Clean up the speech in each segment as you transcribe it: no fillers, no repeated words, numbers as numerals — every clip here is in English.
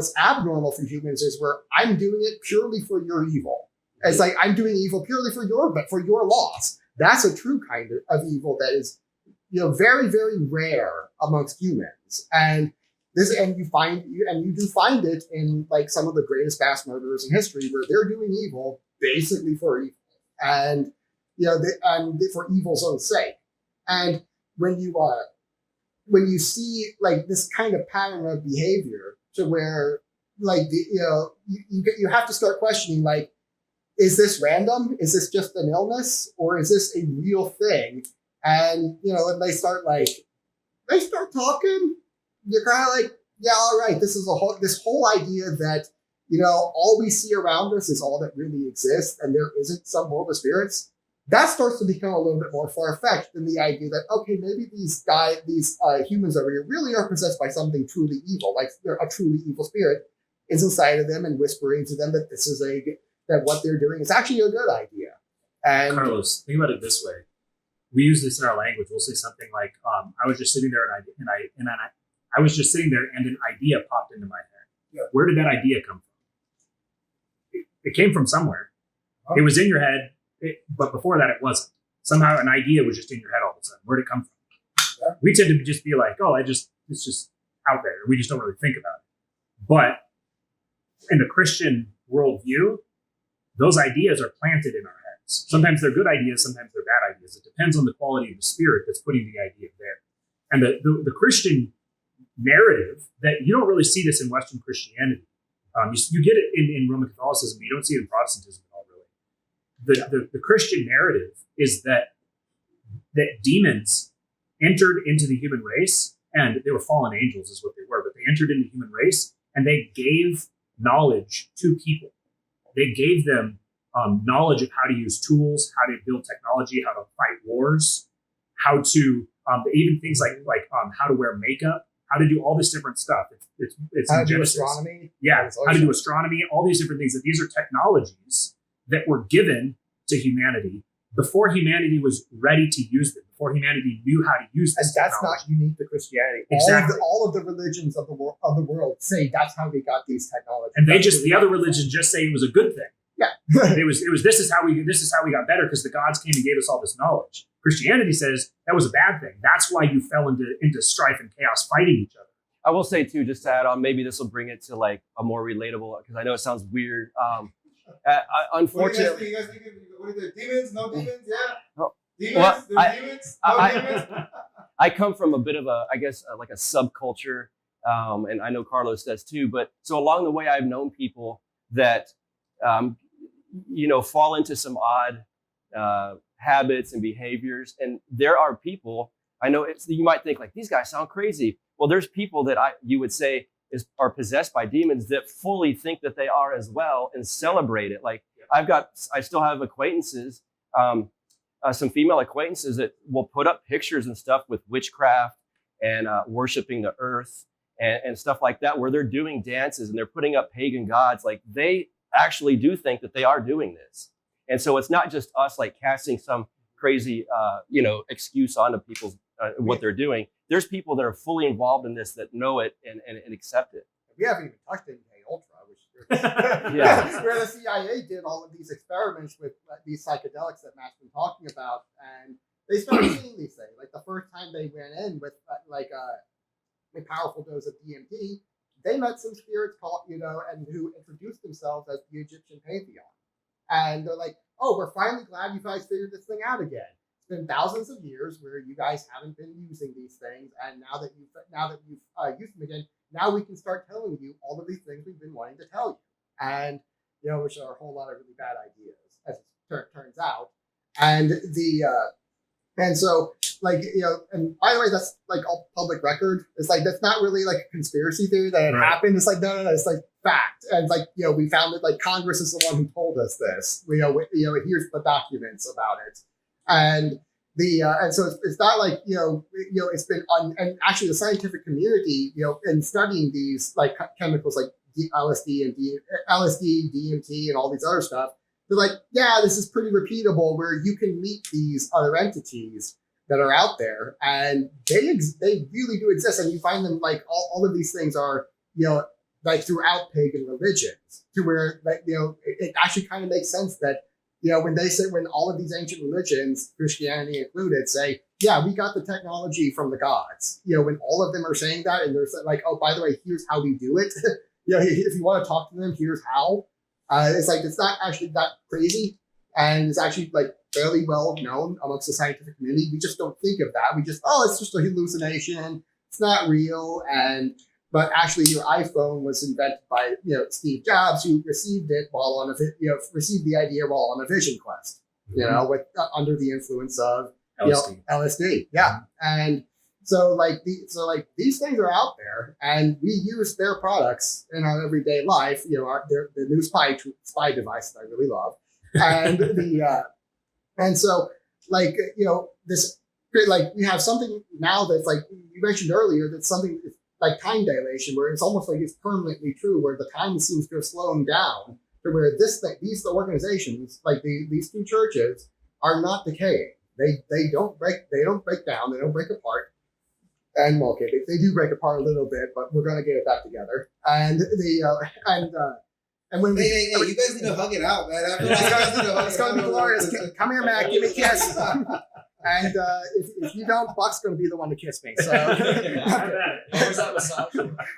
what's abnormal for humans is where I'm doing it purely for your evil. It's like I'm doing evil purely for your loss. That's a true kind of evil that is, very, very rare amongst humans. And you do find it in like some of the greatest mass murderers in history, where they're doing evil basically for evil, and for evil's own sake. And when you see like this kind of pattern of behavior, to where like you have to start questioning, like, is this random? Is this just an illness, or is this a real thing? And and they start talking. You're kind of like, yeah, all right. This whole idea that all we see around us is all that really exists, and there isn't some world of spirits. That starts to become a little bit more far-fetched than the idea that, okay, maybe these humans over here really are possessed by something truly evil, like a truly evil spirit is inside of them and whispering to them that that what they're doing is actually a good idea. And Carlos, think about it this way: we use this in our language. We'll say something like, "I was just sitting there, and I was just sitting there, and an idea popped into my head." Yeah. Where did that idea come from? It came from somewhere. Oh. It was in your head. But before that, it wasn't. Somehow an idea was just in your head all of a sudden. Where'd it come from? Yeah. We tend to just be like, it's just out there. We just don't really think about it. But in the Christian worldview, those ideas are planted in our heads. Sometimes they're good ideas, sometimes they're bad ideas. It depends on the quality of the spirit that's putting the idea there. And the Christian narrative, that you don't really see this in Western Christianity. You get it in Roman Catholicism, but you don't see it in Protestantism. The Christian narrative is that demons entered into the human race, and they were fallen angels is what they were, but they entered into the human race, and they gave knowledge to people. They gave them knowledge of how to use tools, how to build technology, how to fight wars, how to even things like how to wear makeup, how to do all this different stuff. It's how to do astronomy. Yeah, how to do astronomy, all these different things. That these are technologies that were given to humanity before humanity was ready to use them, before humanity knew how to use this. And that's technology. Not unique to Christianity. Exactly. All of the religions of the world say that's how we got these technologies. And the other religions just say it was a good thing. Yeah. it was this is how we got better because the gods came and gave us all this knowledge. Christianity says that was a bad thing. That's why you fell into strife and chaos, fighting each other. I will say too, just to add on, maybe this will bring it to like a more relatable, because I know it sounds weird. Unfortunately, you guys think what are the demons? No demons? Yeah. Oh, demons? well, Demons? No demons? I come from a bit of like a subculture, and I know Carlos does too. But so along the way, I've known people that, fall into some odd habits and behaviors. And there are people, I know you might think like, these guys sound crazy. Well, there's people that you would say are possessed by demons that fully think that they are as well and celebrate it. Like I still have acquaintances, some female acquaintances that will put up pictures and stuff with witchcraft and worshiping the earth and stuff like that, where they're doing dances and they're putting up pagan gods. Like they actually do think that they are doing this. And so it's not just us like casting some crazy, excuse onto people's what they're doing. There's people that are fully involved in this that know it and accept it. We haven't even touched MK Ultra, which where the CIA did all of these experiments with these psychedelics that Matt's been talking about, and they started seeing these things. Like the first time they went in with a powerful dose of DMT, they met some spirits and who introduced themselves as the Egyptian pantheon, and they're like, "Oh, we're finally glad you guys figured this thing out again. It's been thousands of years where you guys haven't been using these things, and now that you've used them again, now we can start telling you all of these things we've been wanting to tell you." And which are a whole lot of really bad ideas, as it turns out. And so and by the way, that's like all public record. It's like that's not really like a conspiracy theory that it happened. It's like no, it's like fact. And it's like we found it. Like Congress is the one who told us this. Here's the documents about it. And and so it's not like it's been and actually the scientific community in studying these like chemicals like LSD, DMT, and all these other stuff, they're like, yeah, this is pretty repeatable, where you can meet these other entities that are out there, and they really do exist, and you find them like all of these things are like throughout pagan religions, to where like it actually kind of makes sense that when they say, when all of these ancient religions, Christianity included, say, yeah, we got the technology from the gods. When all of them are saying that, and they're like, oh, by the way, here's how we do it. If you want to talk to them, here's how. It's like, it's not actually that crazy, and it's actually like fairly well known amongst the scientific community. We just don't think of that. We just, oh, it's just a hallucination. It's not real. But actually, your iPhone was invented by Steve Jobs, who received it while on received the idea while on a vision quest. With under the influence of LSD. Yeah, and so these things are out there, and we use their products in our everyday life. The new spy device that I really love, and and so this we have something now that's like you mentioned earlier, that's something like time dilation, where it's almost like it's permanently true, where the time seems to have slowed down to where these organizations, like these two churches, are not decaying. They don't break down, they don't break apart. And okay, they do break apart a little bit, but we're gonna get it back together. And and when hey, you guys need to hug it out, man. I feel like you guys need to hug it's it gonna be out. glorious. Come here, Mac, give me a kiss. And if you don't, Buck's going to be the one to kiss me. So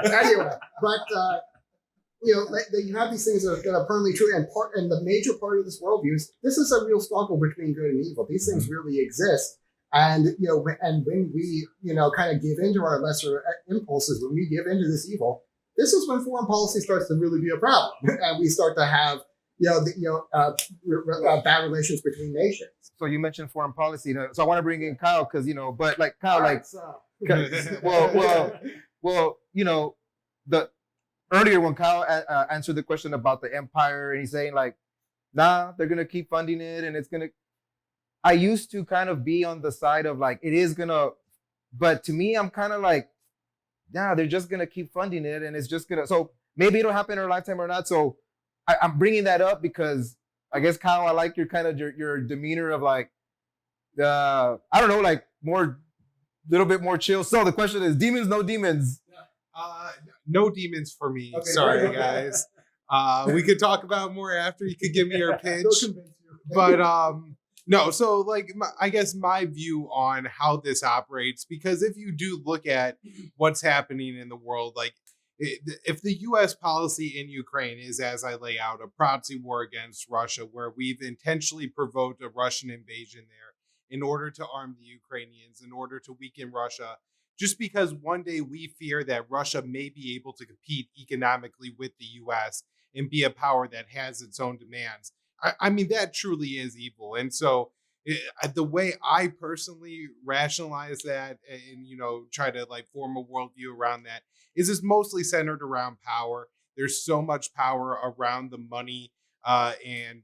anyway, but you have these things that are permanently true, and the major part of this worldview is this is a real struggle between good and evil. These things really exist, and and when we kind of give into our lesser impulses, when we give into this evil, this is when foreign policy starts to really be a problem, and we start to have bad relations between nations. So you mentioned foreign policy, so I want to bring in Kyle because but like Kyle, the earlier when Kyle answered the question about the empire, and he's saying like, nah, they're gonna keep funding it, and it's gonna. I used to kind of be on the side of like it is gonna, but to me, I'm kind of like, nah, they're just gonna keep funding it, and it's just gonna. So maybe it'll happen in our lifetime or not. So I'm bringing that up because I guess Kyle, I like your kind of your demeanor of like, I don't know, like little bit more chill. So the question is, demons, no demons? No demons for me. Okay, Sorry, right. guys. We could talk about more after. You could give me your pitch, but no. So like, I guess my view on how this operates, because if you do look at what's happening in the world, like. If the U.S. policy in Ukraine is, as I lay out, a proxy war against Russia, where we've intentionally provoked a Russian invasion there in order to arm the Ukrainians, in order to weaken Russia, just because one day we fear that Russia may be able to compete economically with the U.S. and be a power that has its own demands. I mean, that truly is evil. And so the way I personally rationalize that and, try to like form a worldview around that is it's mostly centered around power. There's so much power around the money and,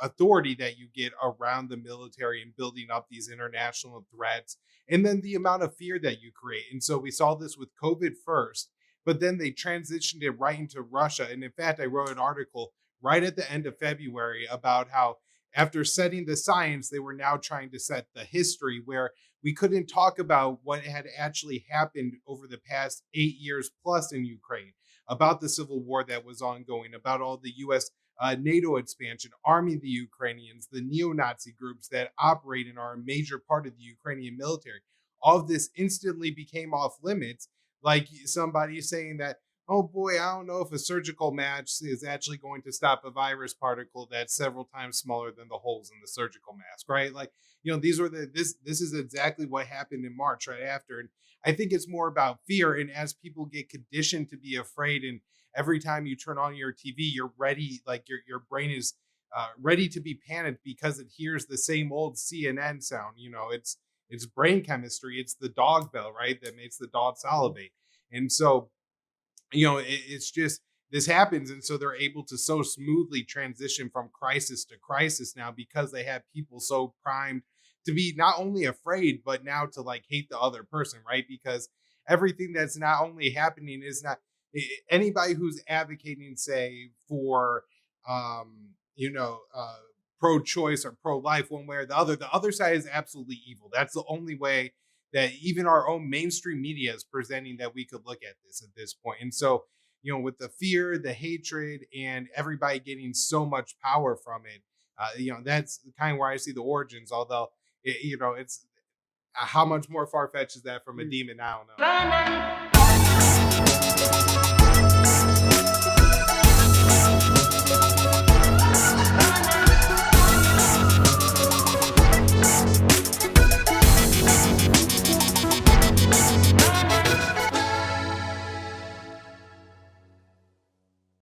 authority that you get around the military and building up these international threats. And then the amount of fear that you create. And so we saw this with COVID first, but then they transitioned it right into Russia. And in fact, I wrote an article right at the end of February about how after setting the science, they were now trying to set the history, where we couldn't talk about what had actually happened over the past 8 years plus in Ukraine, about the civil war that was ongoing, about all the U.S. NATO expansion, arming the Ukrainians, the neo-Nazi groups that operate and are a major part of the Ukrainian military. All of this instantly became off limits, like somebody saying that, oh boy, I don't know if a surgical mask is actually going to stop a virus particle that's several times smaller than the holes in the surgical mask, right? Like, these were this is exactly what happened in March right after. And I think it's more about fear. And as people get conditioned to be afraid, and every time you turn on your TV, you're ready, like your brain is ready to be panicked because it hears the same old CNN sound. It's brain chemistry. It's the dog bell, right? That makes the dog salivate. And so, it's just, this happens. And so they're able to so smoothly transition from crisis to crisis now because they have people so primed to be not only afraid, but now to like hate the other person, right? Because everything that's not only happening is not anybody who's advocating, say, for, pro-choice or pro-life one way or the other side is absolutely evil. That's the only way that even our own mainstream media is presenting that we could look at this point. And so, with the fear, the hatred, and everybody getting so much power from it. That's kind of where I see the origins. Although, it's how much more far fetched is that from a demon? I don't know.